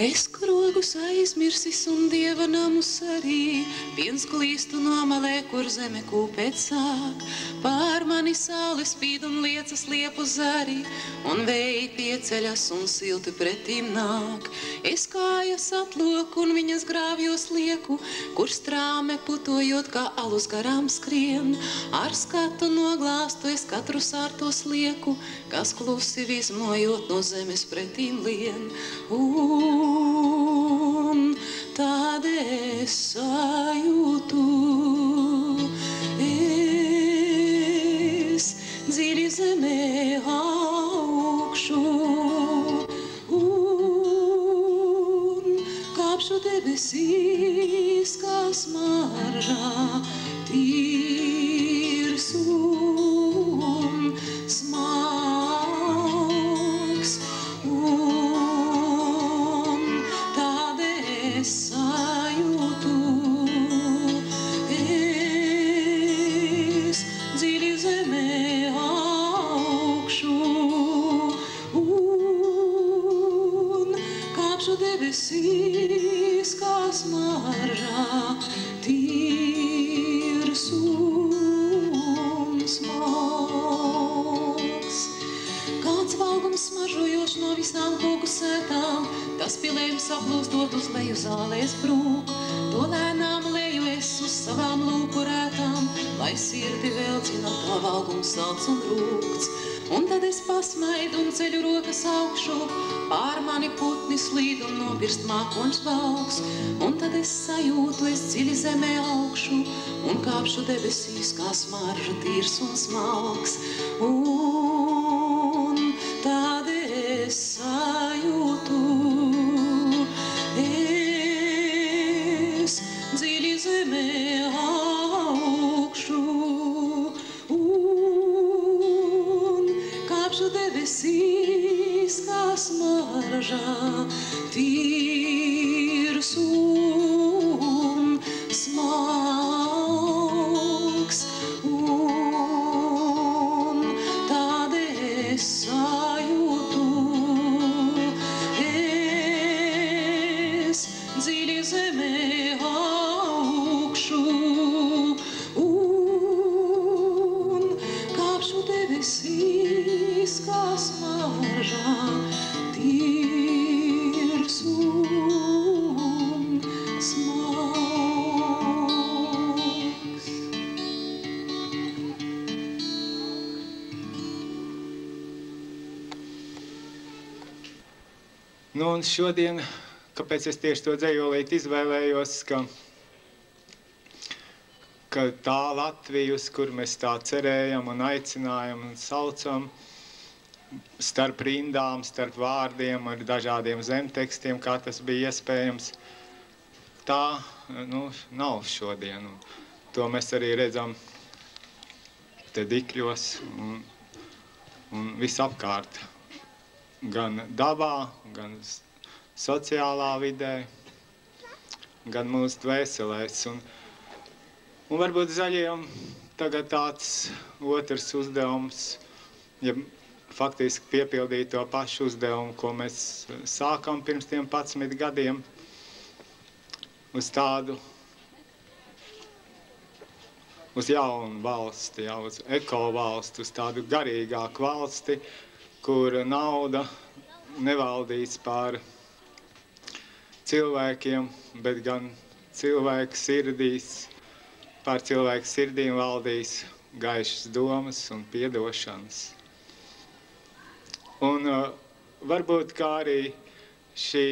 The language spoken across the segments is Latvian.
Es krogus aizmirsis un dieva namus arī, viens klīstu nomalē, kur zeme kūpēt sāk. Pār mani saule spīd un liecas liepu zari, un vēji pieceļas un silti pretīm nāk. Es kājas atloku un viņas grāvjos lieku, kur strāme putojot kā alus garām skrien. Ar skatu noglāstu es katru sārtos lieku, kas klusi vizmojot no zemes pretīm lien. Un tad es sajūtu, es dziļi zemē augšu un kāpšu debesīs, kā smaržā tīrs un smags. Sajūtu, es dziļi zemē augšu un kāpšu debesīs, kā smaržā tīrs un smags. Kāds valgums smaržojošs no visām koku sētām, tas pilējums aplūstot uz leju zālēs brūk. To lēnām leju es uz savām lūku rētām, lai sirdi vēl dzina tā valgums salds un rūkts. Un tad es pasmaidu un ceļu rokas augšu, pār mani putni slīd un nopirst mākoņš valks. Un tad es sajūtu, es dziļi zemē augšu un kāpšu debesīs, kā smarža tīrs un smalks. Un tad es sajūtu, es dziļi zemē augšu un kāpšu debesīs, kā smaržā tīrs un smalks. Un tad es sajūtu, es dziļi zemē augšu un kāpšu debesīs, kā smaržā tīrs un smalks. Nu, un šodien, kāpēc es tieši to dzejolīti izvēlējos, ka tā Latvija, uz kur mēs tā cerējam un aicinājam un saucam, starp rindām, starp vārdiem, ar dažādiem zemtekstiem, kā tas bija iespējams, tā, nu, nav šodien. Un to mēs arī redzam te Dikļos un visapkārt. Gan dabā, gan sociālā vidē, gan mūsu dvēselēs. Un varbūt zaļiem tagad tāds otrs uzdevums, ja faktiski piepildīt to pašu uzdevumu, ko mēs sākam pirms tiem 11 gadiem, uz tādu, uz jaunu valsti, ja, uz ekovalsti, uz tādu garīgāku valsti, kur nauda nevaldīs pār cilvēkiem, bet gan cilvēku sirdīs, pār cilvēku sirdīm valdīs gaišas domas un piedošanas. Un varbūt kā arī šī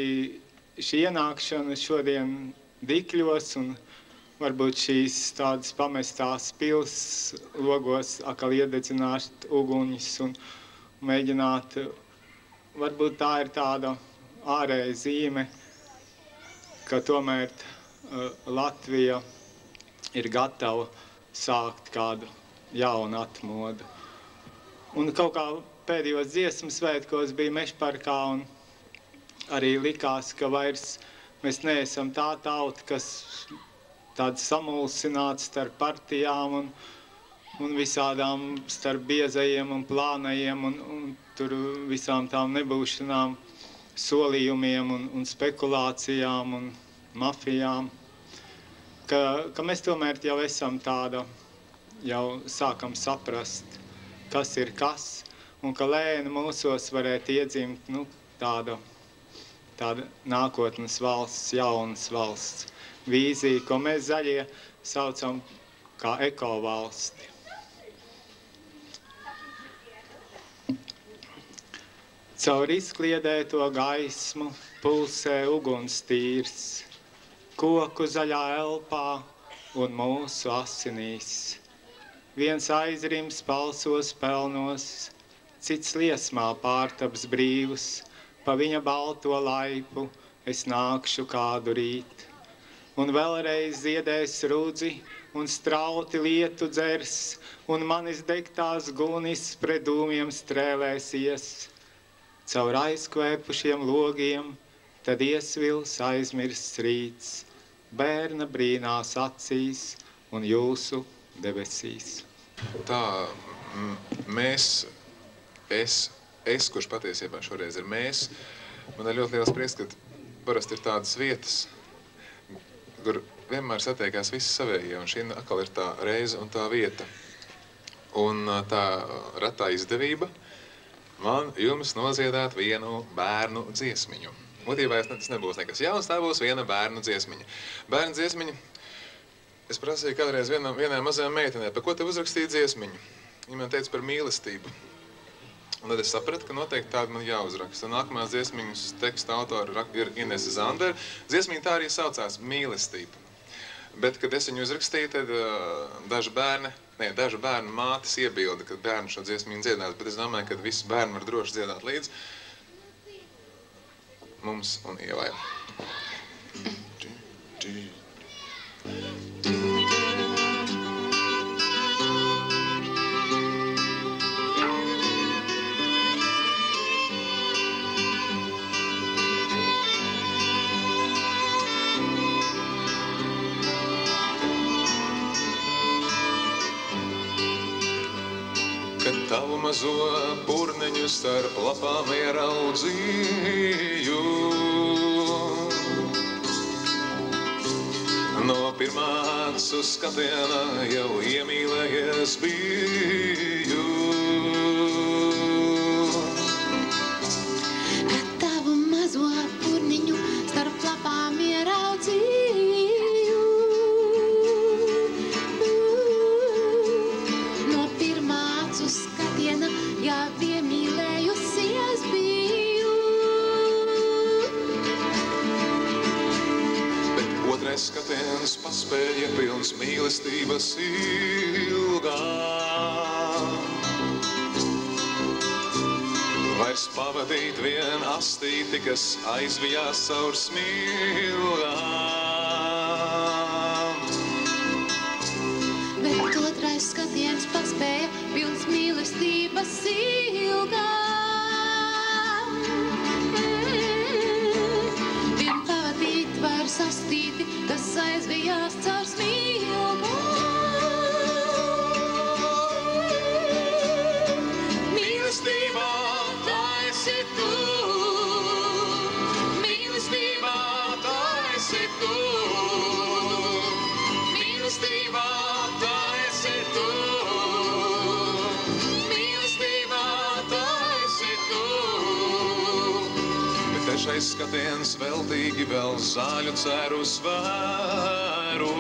ienākšana šodien Dikļos un varbūt šīs tādas pamestās pils logos atkal iededzināt uguņus un mēģināt, varbūt tā ir tāda ārēja zīme, ka tomēr Latvija ir gatava sākt kādu jaunu atmodu. Un kaut kā pēdējos dziesmu svētkos bija Mežparkā un arī likās, ka vairs mēs neesam tā tauta, kas tāda samulsināta starp partijām un visādām starp biezajiem un plānajiem un tur visām tām nebūšanām, solījumiem un spekulācijām un mafijām, ka mēs tomēr jau esam tāda, jau sākam saprast, kas ir kas, un ka lēni mūsos varētu iedzimt tāda nākotnes valsts, jaunas valsts vīzija, ko mēs zaļie saucam kā ekovalsti. Caur izkliedēto gaismu pulsē ugunstīrs, koku zaļā elpā un mūsu asinīs. Viens aizrims palsos pelnos, cits liesmā pārtaps brīvs, pa viņa balto laipu es nākšu kādu rīt. Un vēlreiz ziedēs rudzi un strauti lietu dzers, un manis degtās gunis pret dūmiem strēlēsies. Caur aizkvēpušiem logiem, tad iesvils aizmirsts rīts, bērna brīnās acīs un jūsu debesīs. Tā es, kurš patiesībā šoreiz ir mēs, man ir ļoti liels prieks, ka parasti ir tādas vietas, kur vienmēr satiekās visi savējie, un šī atkal ir tā reize un tā vieta. Un tā retā izdevība man jums noziedāt vienu bērnu dziesmiņu. Būtībā tas nebūs nekas jauns, tā būs viena bērnu dziesmiņa. Bērnu dziesmiņa, es prasīju kādreiz vienai mazajai meitenei, par ko tev uzrakstīja dziesmiņu? Viņa man teica par mīlestību. Un tad es sapratu, ka noteikti tāda man jāuzraksta. Nākamās dziesmiņas teksta autora ir Inese Zandere. Dziesmiņa tā arī saucās Mīlestība. Bet, kad es viņu uzrakstīju, tad dažu bērnu mātes iebilda, kad bērni šo dziesmiņu dziedās, bet es domāju, ka visi bērni var droši dziedāt līdz mums un Ievai. Tavu mazo purneņu starp lapām ieraudzīju. No pirmā acu skatiena jau iemīlējies biju. Tavu mazo purneņu starp lapām ieraudzīju. No pirmā acu skatiena jau iemīlējusies biju. Bet otrais skatiens paspēja pilns mīlestības ilgām. Vairs pavadīt vien astīti, kas aizvijās caur smilgām. Bet otrais skatiens paspēja pilns mīlestības ilgām. Vien pavadīt vairs astīti, kas aizvijās caur smilgām. Mīlestībā tā esi tu, mīlestībā tā esi tu, mīlestībā tā esi tu, mīlestībā tā esi tu. Bet trešais skatiens veltīgi vēl zāļu cerus vēro.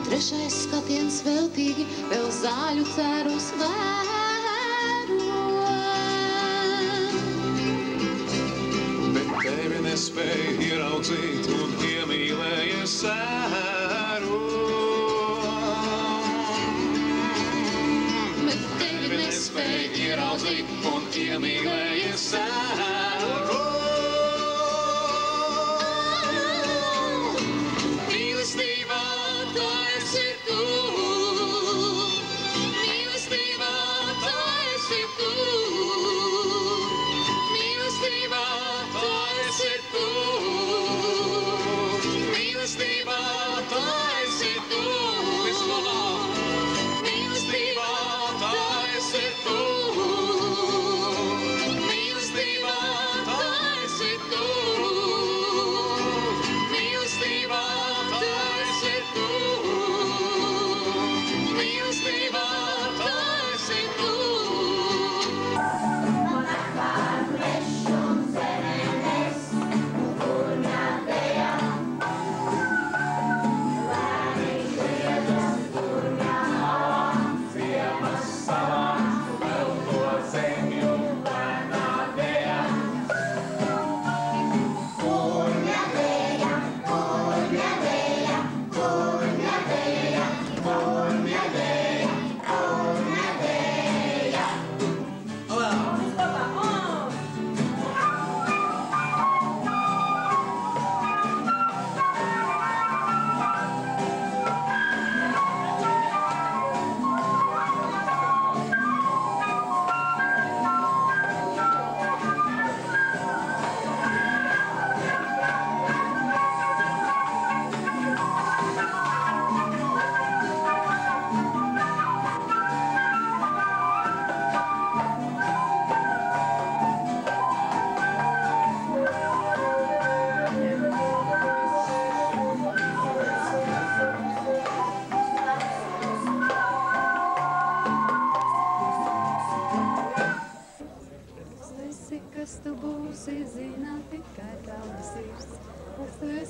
Trešais skatiens veltīgi vēl zāļu cerus vēro. Bet tevi nespēja ieraudzīt un iemīlējies sēro. Bet tevi nespēja ieraudzīt un iemīlējies sēro. Mīlestībā tā esi tu, mīlestībā tā esi tu, mīlestībā tā esi tu, mīlestībā tā esi tu, vislabāk, mīlestībā tā esi tu.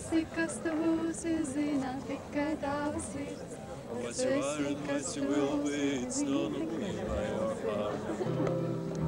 esi, kas tu būsi, zina tikai tava sirds. What you are and what you will be, it's known only by your heart.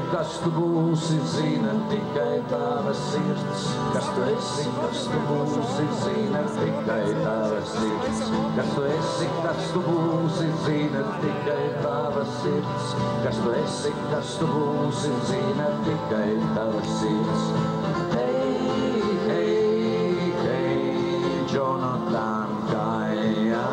Kas tu būsi, zina tikai tava sirds. Kas tu esi, kas tu būsi, zina tikai tava sirds. Kas tu esi, kas tu būsi, zina tikai tava sirds. Kas tu esi, kas tu būsi, zina tikai tava sirds. Hei, hei, hei, Jonathan Kaja.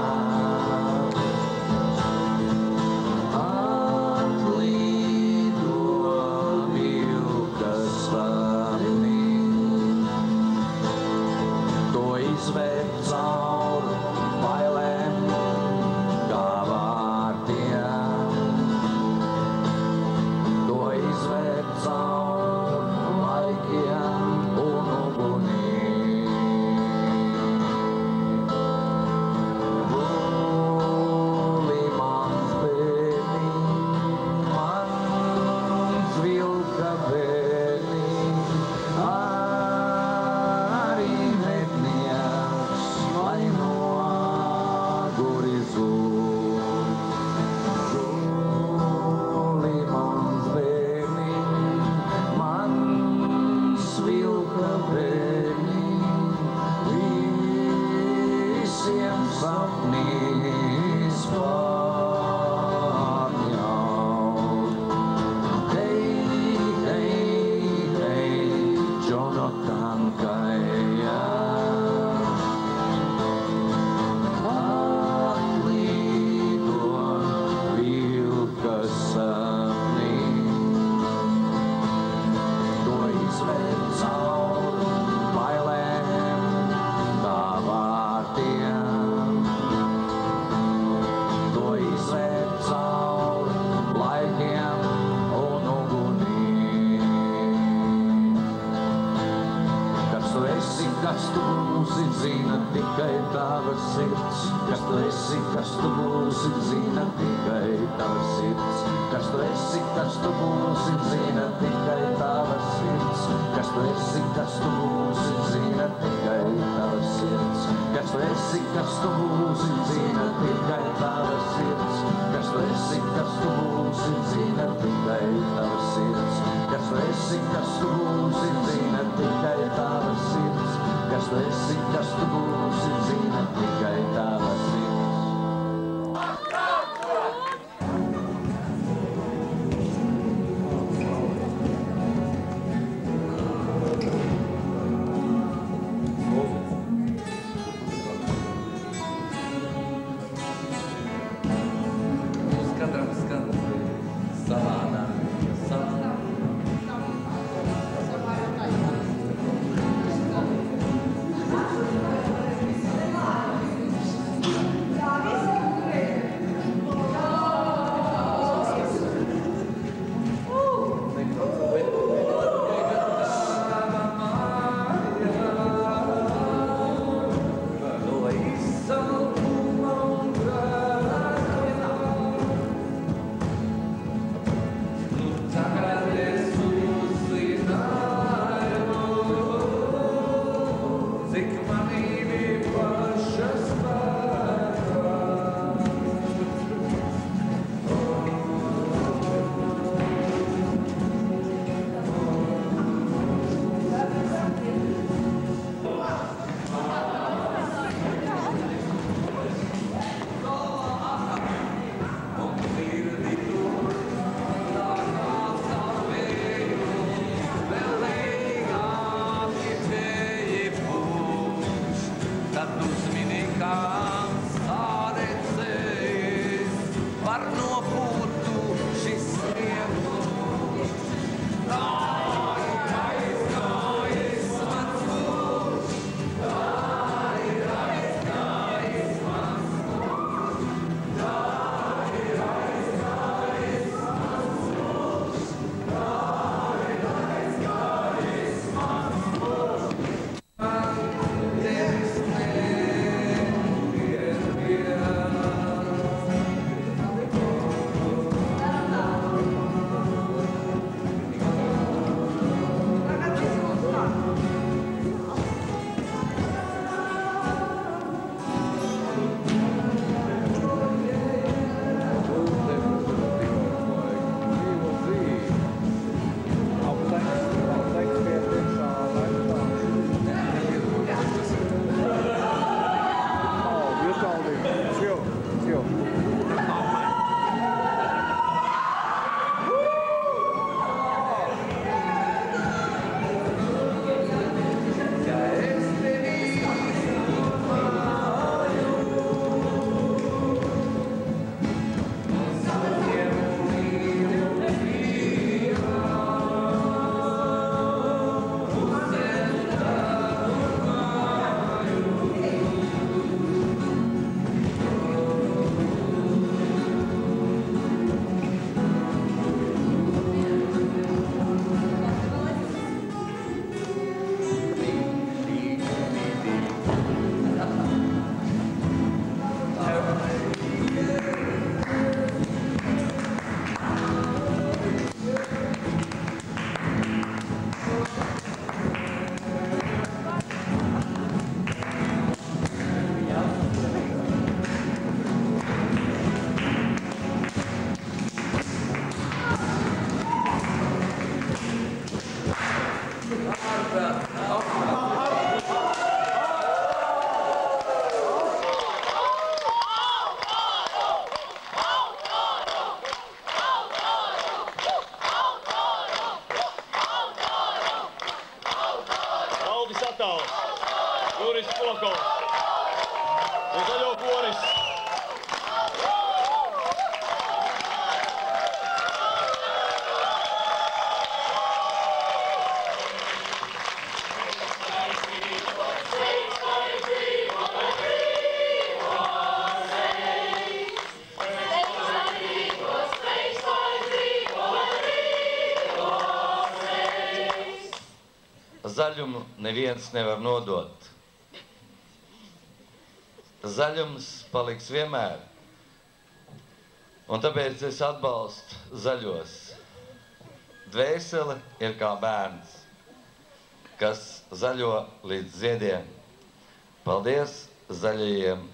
nekāds āredzējis, var nopūtu šis sniegums. Aizgājis mans mūžs, aizgājis mans mūžs, aizgājis mans mūžs, aizgājis mans mūžs. Man tevis Valdis Atāls, Juris Kulakovs un Zaļo koris. Zaļumu neviens nevar nodot. Zaļums paliks vienmēr. Un tāpēc es atbalstu zaļos. Dvēsele ir kā bērns, kas zaļo līdz ziediem. Paldies zaļajiem!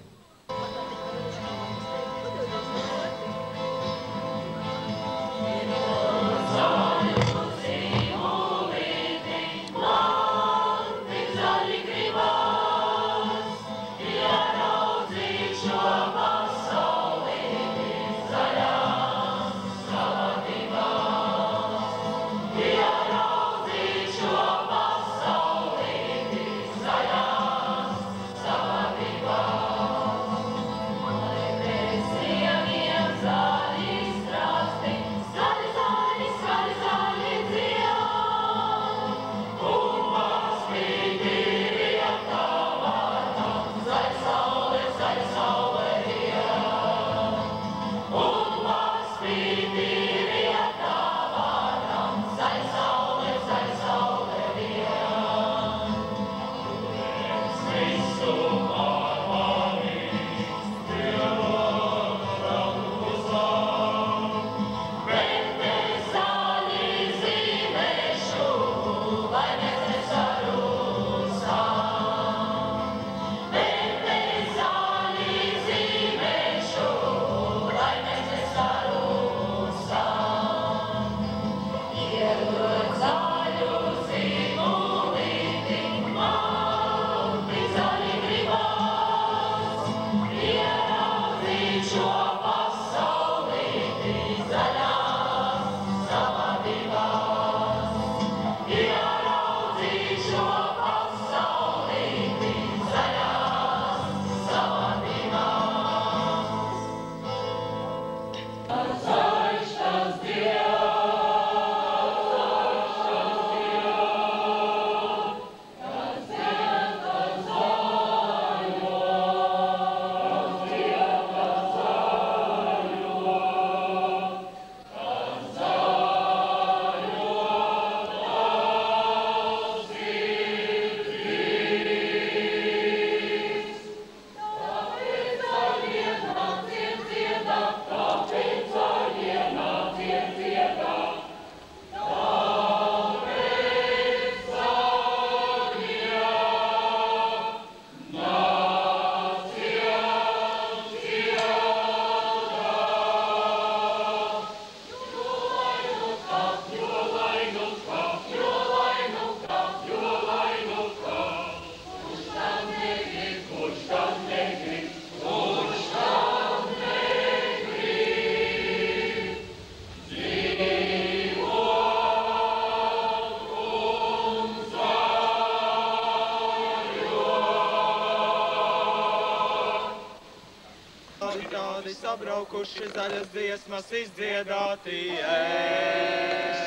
tādi sabraukuši zaļas dziesmas izdziedātie.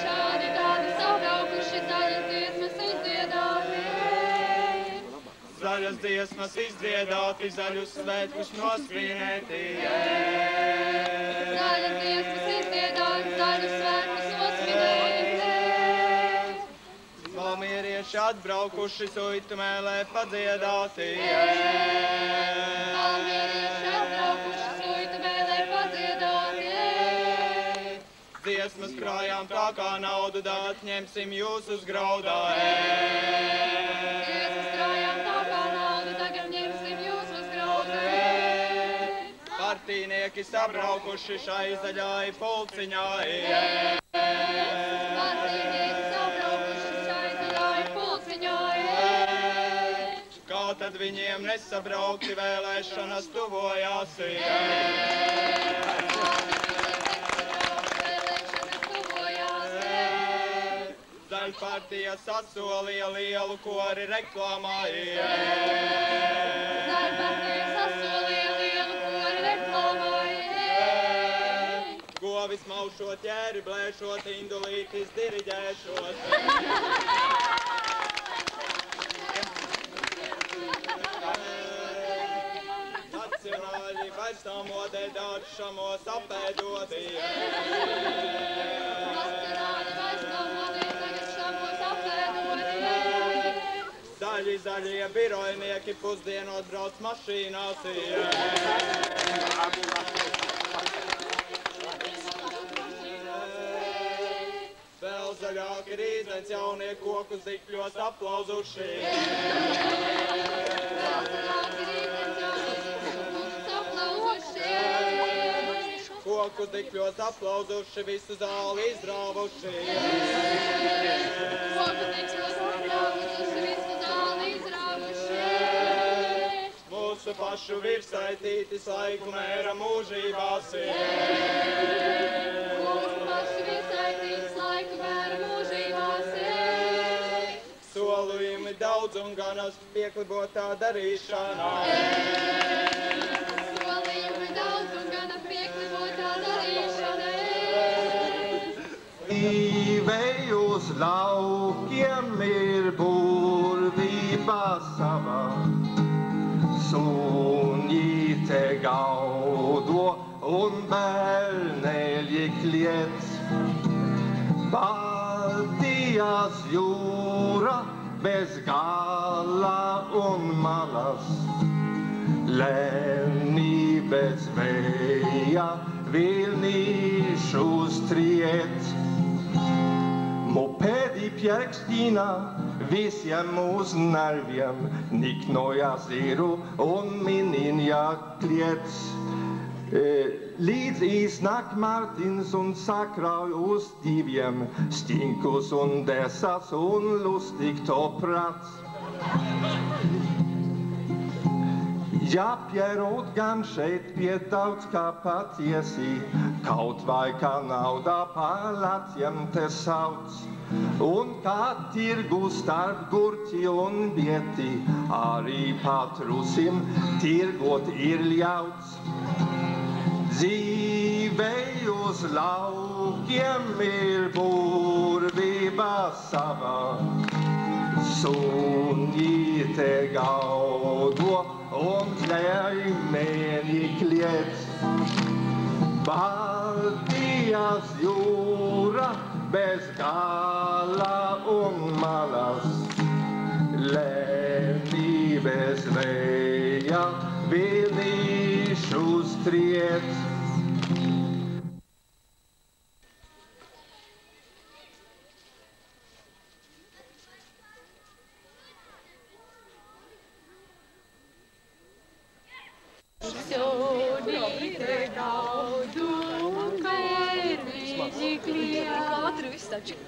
Šādi tādi sabraukuši zaļas dziesmas izdziedātie. Zaļas dziesmas izdziedāti, zaļus svētkus nosvinētie. Zaļas dziesmas izdziedāti, zaļus svētkus nosvinētie. Valmierieši atbraukuši suitu mēlē padziedātie. Valmierieši atbraukuši suitu mēlē padziedātie. Dziesmas krājām tā kā naudu dāt, ņemsim jūs uz graudā. Dziesmas krājām tā kā naudu, tagad ņemsim jūs uz graudā. Partīnieki sabraukuši šai zaļai pulciņai. Partīnieki sabraukuši šai zaļai pulciņai. Kā tad viņiem nesabraukti vēlēšanas tuvojās? Zaļpartija sasolīja lielu kori reklāmāja. Zaļpartija sasolīja lielu kori reklāmāja. Govis maušot, ķēri blēšot, indulītis diriģēšot. Nacionāļi vairs nav modē dāršamos apēdodie. Zaļie birojnieki pusdienot brauc mašīnās. Vēl zaļāki rīzens jaunie kokus dikļos aplauzuši. Kokus dikļos aplauzuši, visu zāli izrāvuši. Mūsu pašu virsaitītis laiku mēra mūžībās. Mūsu pašu virsaitītis laiku mēra mūžībās. Solījumi daudz un ganas pieklibotā darīšanā. Solījumi daudz un gana pieklibotā darīšanā. Dzīvei uz laukiem ir burvība sava. Sunīte gaudo un bērneļi kliedz. Baltijas jūra bez gala un malas. Lēnības vēja vilnīšus triec. Mopedi pierkstīna visiem uz nerviem, niknoja ziru un miniņa kliedz. Līdz iznāk Martins un sakrauj uz diviem, stinkus un desas un lustig to prats. Jāpierod gan šeit pie daudz kā patiesi, kaut vai kā naudā palāciem te sauc. Un kā tirgu starp gurķi un bieti, arī patrusim tirgot ir ļauts. Dzīvei uz laukiem ir burvība sava, sunīte gaudo un ļaimēni kliedz. Baltijas jūra bez gala un malas, lēnības vēja vilnīšus triec. Sunīte gaudo un bērneļi kliedz. Katru visu tā čik.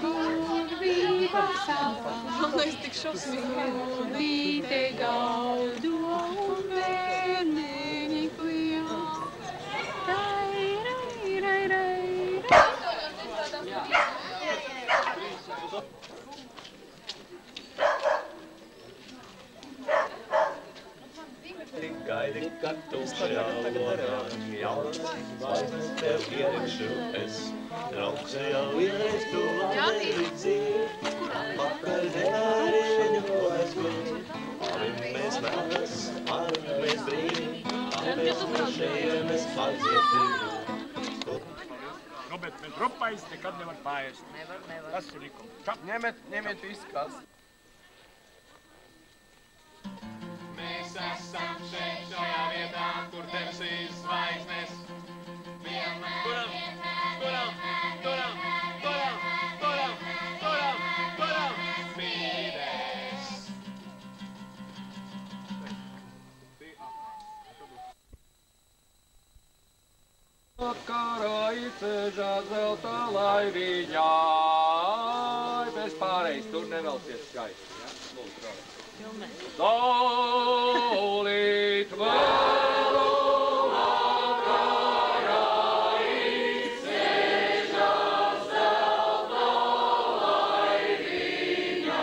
Burvība sava. Man liekas tik šausmīgi. Sunīte gaudo un bērneļi kliedz. Rai, rai, rai, rai. gaidi, kad tu šajā logā jaunas zvaigznes tev ierikšu es. Draugs jau vienreiz tu labi dzīvi, pakaļ nevarēšu es guļu. Arī mēs vēlas, arī mēs brīvi, tāpēc no šejienes atzietīgi. Nu, bet bez rupais nekad nevar pāriest. Nevar. Tas ir likums. Ņemiet visu kas. Mēs esam šeit šajā vietā, kur debesīs zvaigznes vienmēr spīdēs. Karājicežā zelta laiviņā, bez pārējais, tur nevelcies skaisti, ja? Lūdzu, Saulīt vēlumā karājicežā zelta laiviņā.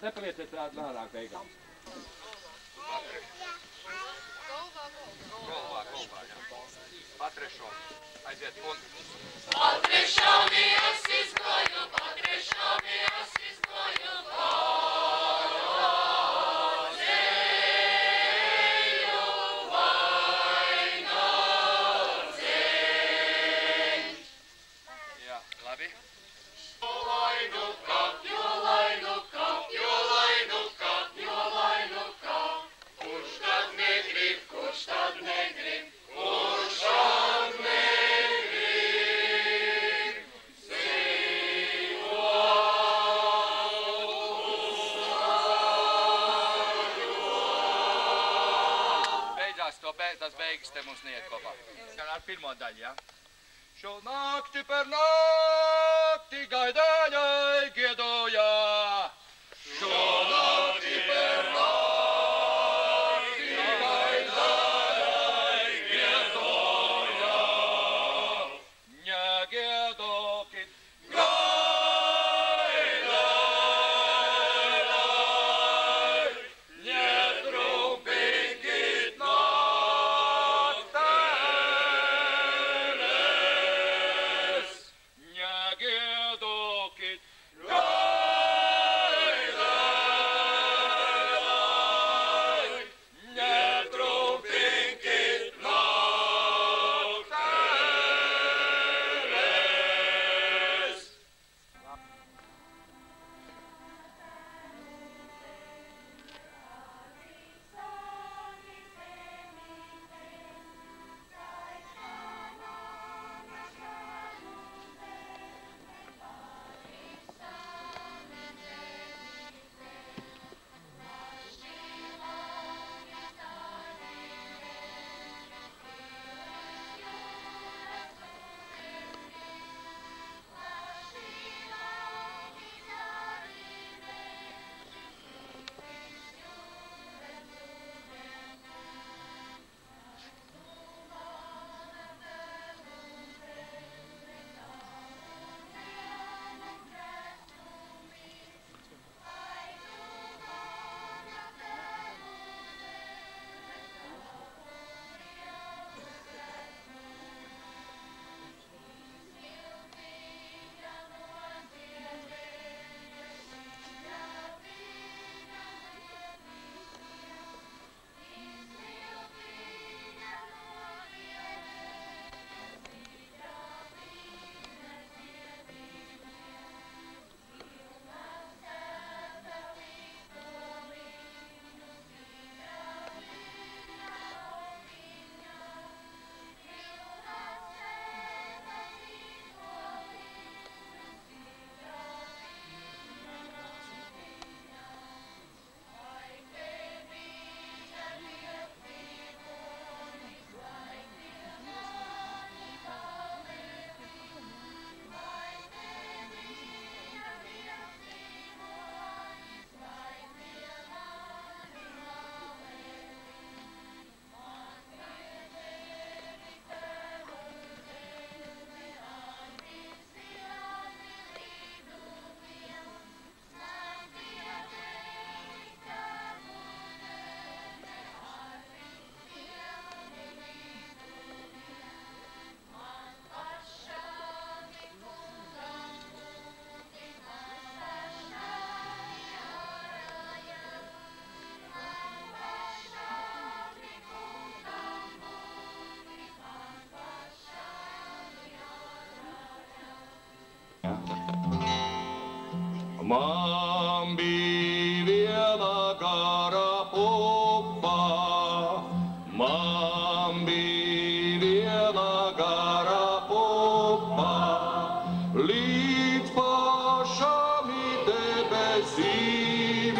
Nepalieciet ārāk beigām. Golvā, jā. Patrešo. Aiziet, un... Patrešāmi es izgoju, patrešāmi es izgoju, pārādzēju vainagdzeļ. Jā, labi. Tas beigas te mums neiet kopā. Ar pirmo daļu, ja? Šo nakti par nakti gaidējai giedoja. Šo nakti par nakti gaidējai giedoja. Negiedokit gaidējai, netrumpikit nakteles. Negiedokit gaidējai. Man bija viena gara pupa, man bija viena gara pupa, līdz pašam debesīm,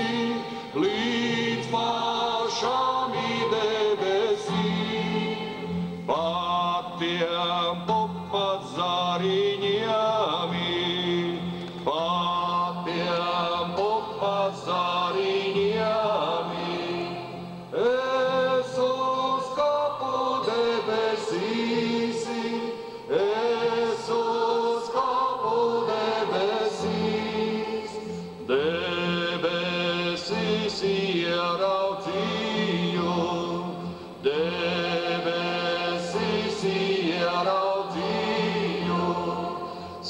līdz pašam debesīm, patiem pupas zariņiem.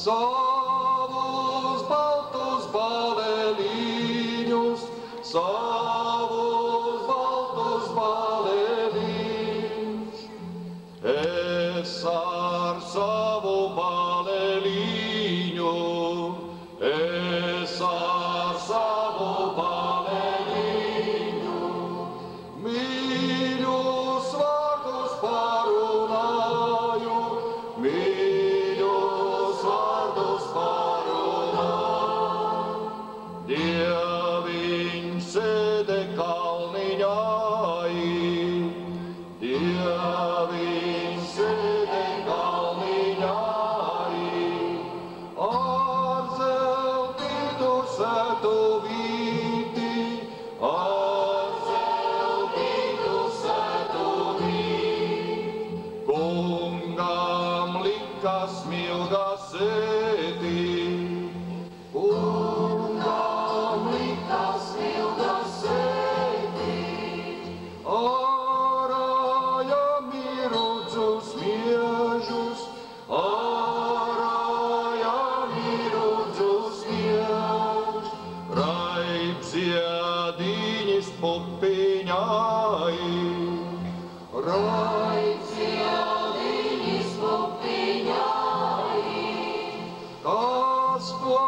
Savus baltus baleliņus, savus baltus baleliņus. Es ar savu baleliņu, es ar savu baleliņu, mīļus vārdus parunāju, mīļus vārdus parunāju. Dieviņš sēdē kalniņā, Dieviņš sēdē kalniņā, ar zeltītu sētuvīti, ar zeltītu sētuvīti. Kungam lika smilga sētī, kungam lika smilga sētī, ārājam mirudzus miežus, ārājam mirudzus miežus, raibziediņas pupiņai, raibziediņas pupiņai, kas to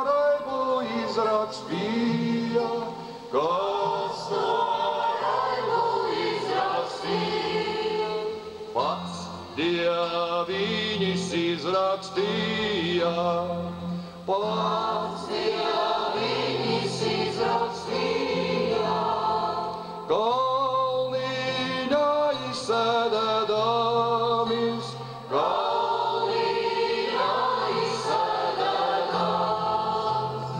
raibu izrakstīja, kas to raibu izrakstīja, pats Dieviņš izrakstīja, pats Dieviņš izrakstīja, kalniņā izsēdēdamies, kalniņā izsēdēdamies.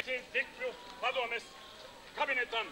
Aiziet Dikļu padomes kabinetam!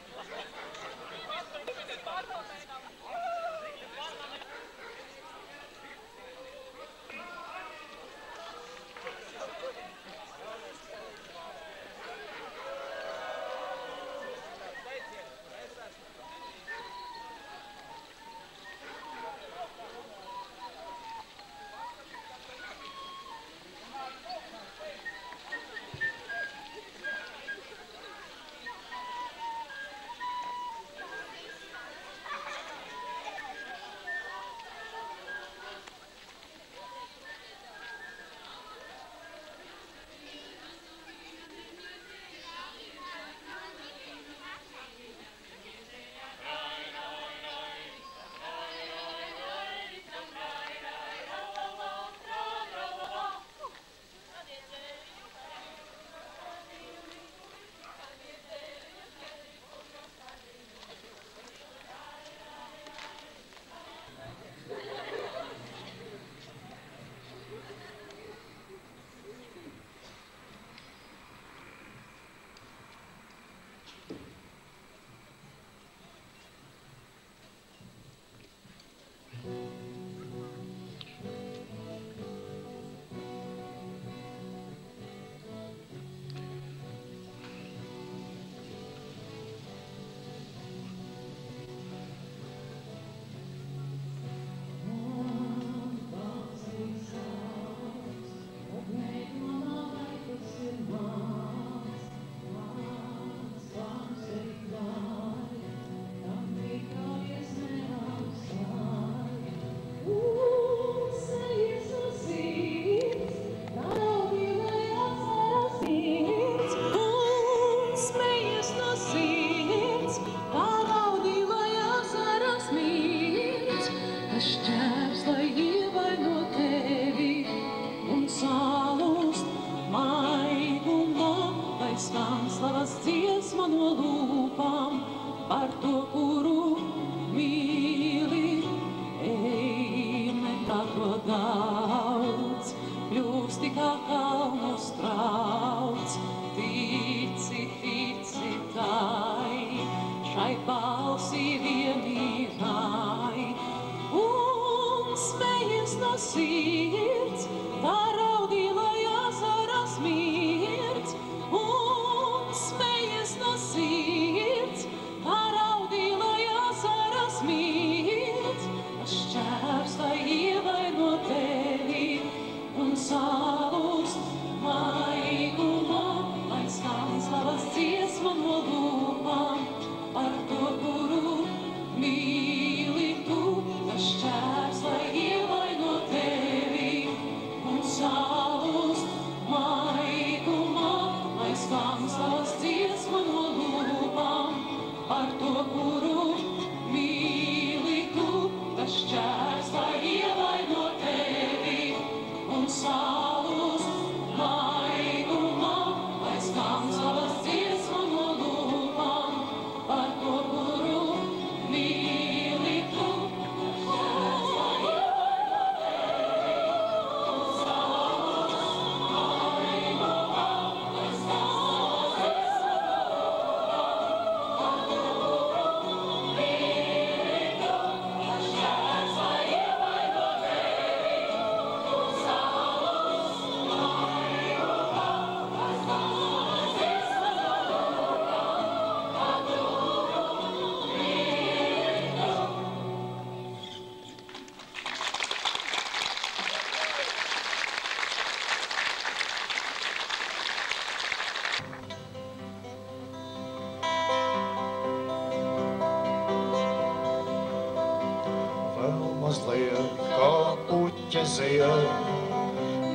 mazliet kā puķe zied,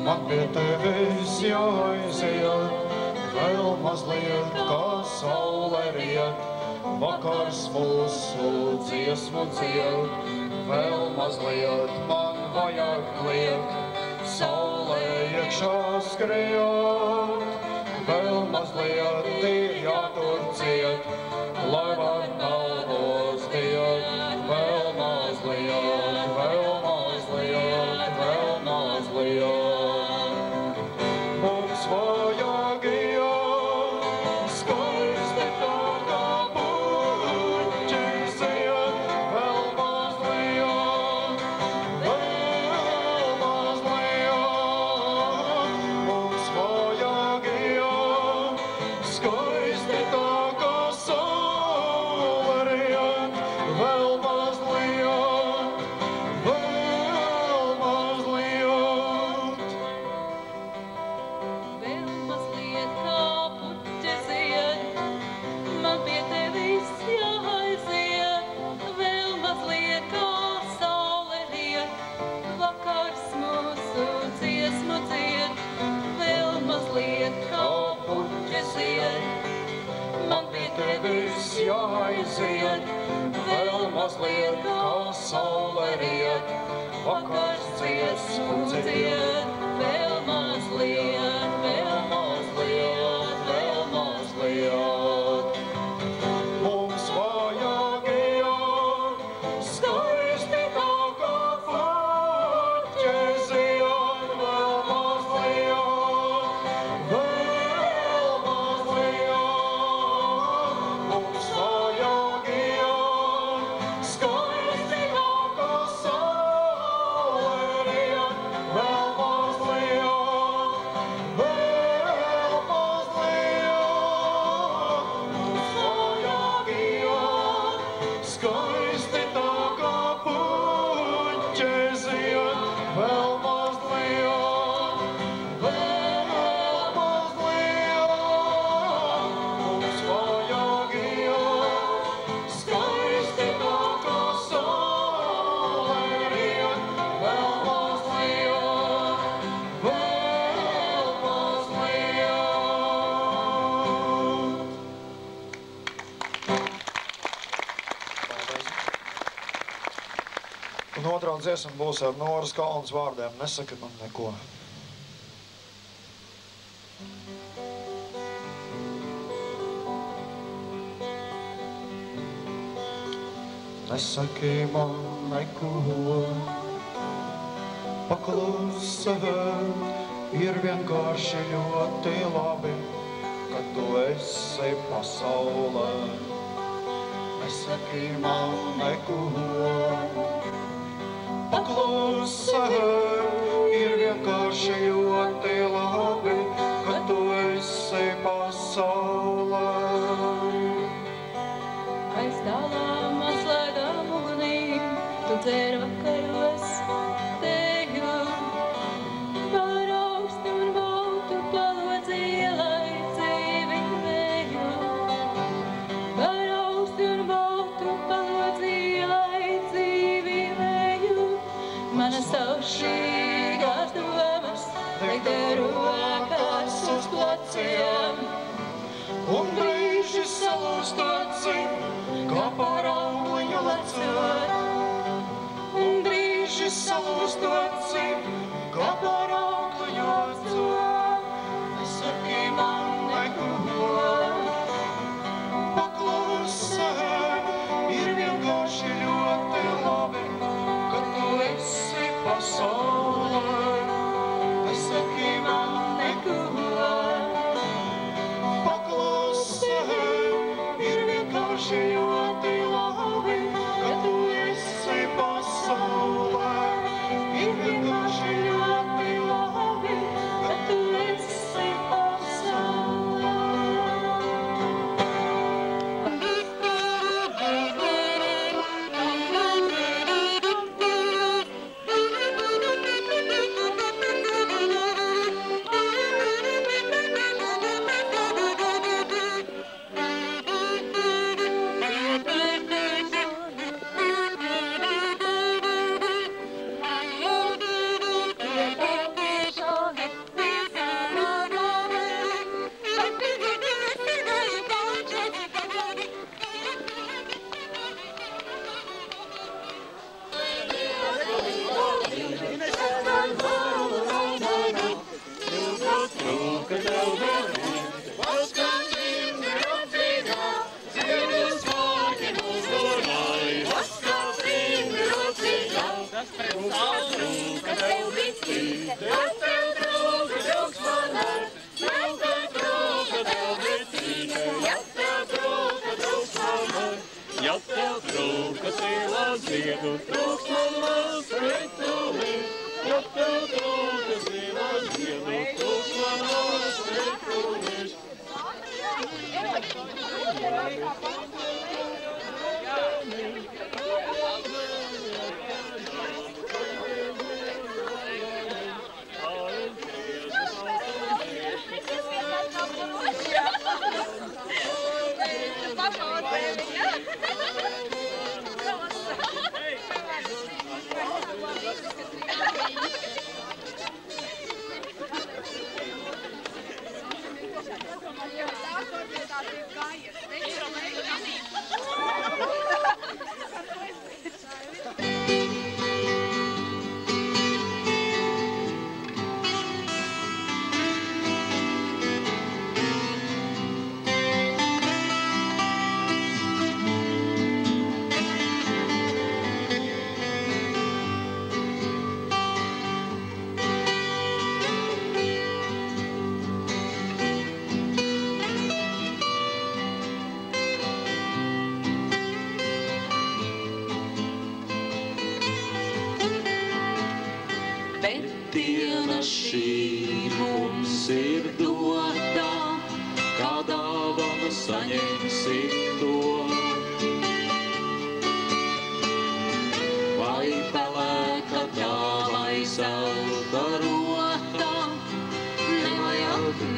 man pie tevis jāaiziet, vēl mazliet kā saule riet, vakars mūsu dziesmu dzied, vēl mazliet man vajag liekt, saulē iekšā skriet, vēl mazliet ir jātur ciet, lai var naudos diet, vēl mazliet, vēl mazliet, vēl mazliet. Mums vajag iet, tevis jāaiziet, vēl mazliet kā saule riet, vakars dziesmu dzied, vēl mazliet, vēl mazliet, vēl mazliet. Mums vajag iet, skaisti tā kā puķis iet, vēl mazliet, vēl mazliet. Mums vajag iet, skaisti tā kā saule riet, vēl mazliet, vēl mazliet. Mums vajag iet, skaisti tā kā puķis iet, vēl mazliet, vēl mazliet. Mums vajag iet, skaisti tā kā saule riet, vēl mazliet, vēl mazliet. Un otrā dziesma būs ar Noras Kalnas vārdiem Nesaki man neko. Nesaki man neko, paklusi vēl, ir vienkārši ļoti labi, kad tu esi pasaulē. Nesaki man neko, paklusi vēl, ir vienkārši ļoti labi, kad tu esi pasaulē. Aiz tālām atslēgām ugunīm, tu dzer vakaros teju. Par augstu un baltu palodz ielai dzīvi vēju. Par augstu un baltu palodz ielai dzīvi vēju. Manas taušīgās domas, liek tev rokās uz pleciem. Un brīži salūstot zin, kā par augliņu lecot. Un brīži salūstot zin, kā par augliņu lecot. Nesaki man neko, paklusi, ir vienkārši ļoti labi, kad tu esi pasaulē. Nesaki man neko, paklusi, ir vienkārši ļoti labi, kad tu esi pasaulē. Ir vienkārši ļoti labi, kad tu esi pasaulē. Ja tev trūkas ielās ziedu, trūks man maz retulis. Ja tev trūkas ielās ziedu, trūks man maz retulis. Diena šī mums ir dotā, kā dāvanu saņemsim to. Vai pelēka tā, vai zelta rotā,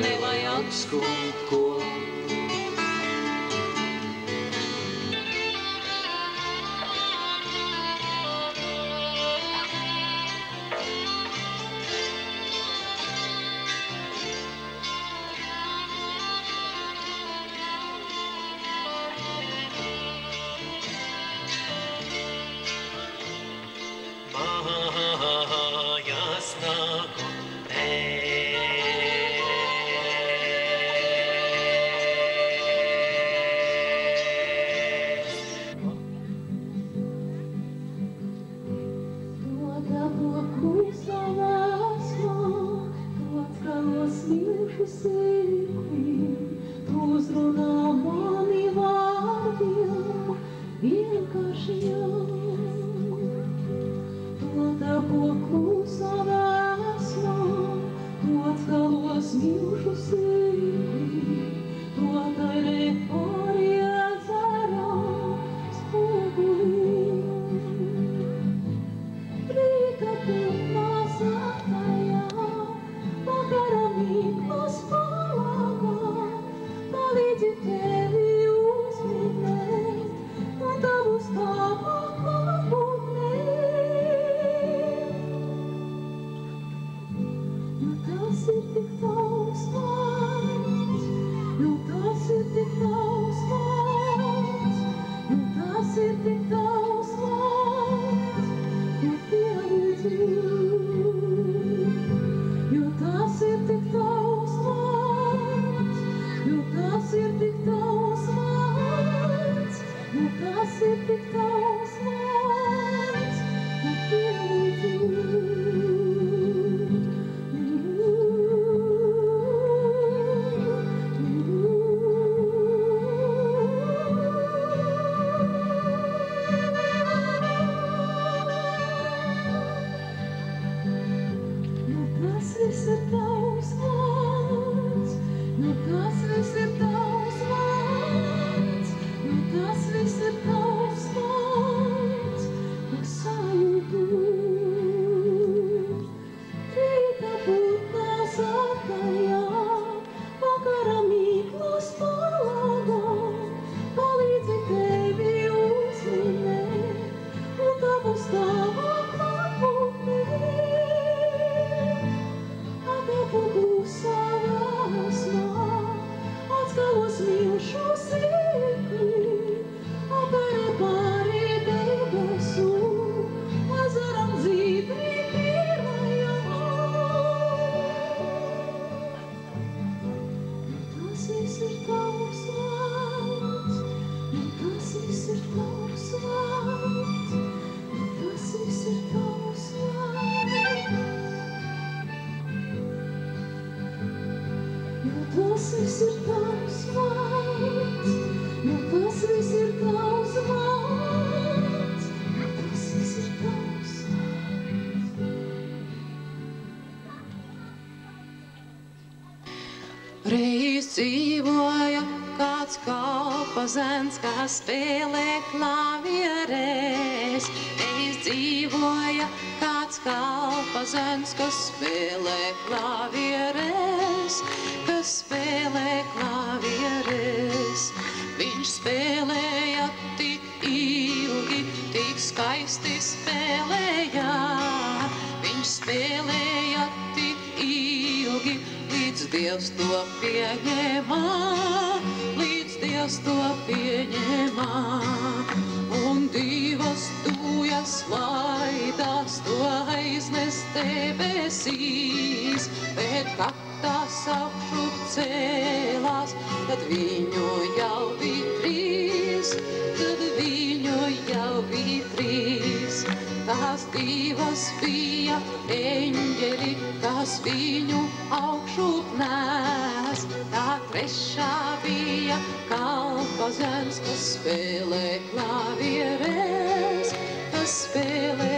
nevajag skumt ko. Reiz dzīvoja kāds kalpazens, kas spēlē klavierēs. Reiz dzīvoja kāds kalpazens, kas spēlē klavierēs, kas spēlē klavierēs. Viņš spēlēja tik ilgi, tik skaisti spēlēja. Viņš spēlēja tik ilgi, līdz Dievs to pieņēmā, līdz Dievs to pieņēmā. Un divas tujas laidas to aiznes debesīs, bet katās augšup cēlās, tad viņu jau bija trīs, Tās divas bija eņģeli, kas viņu augšup nes. Tā trešā bija kalpa zēns, kas spēlē klavierēs, kas spēlē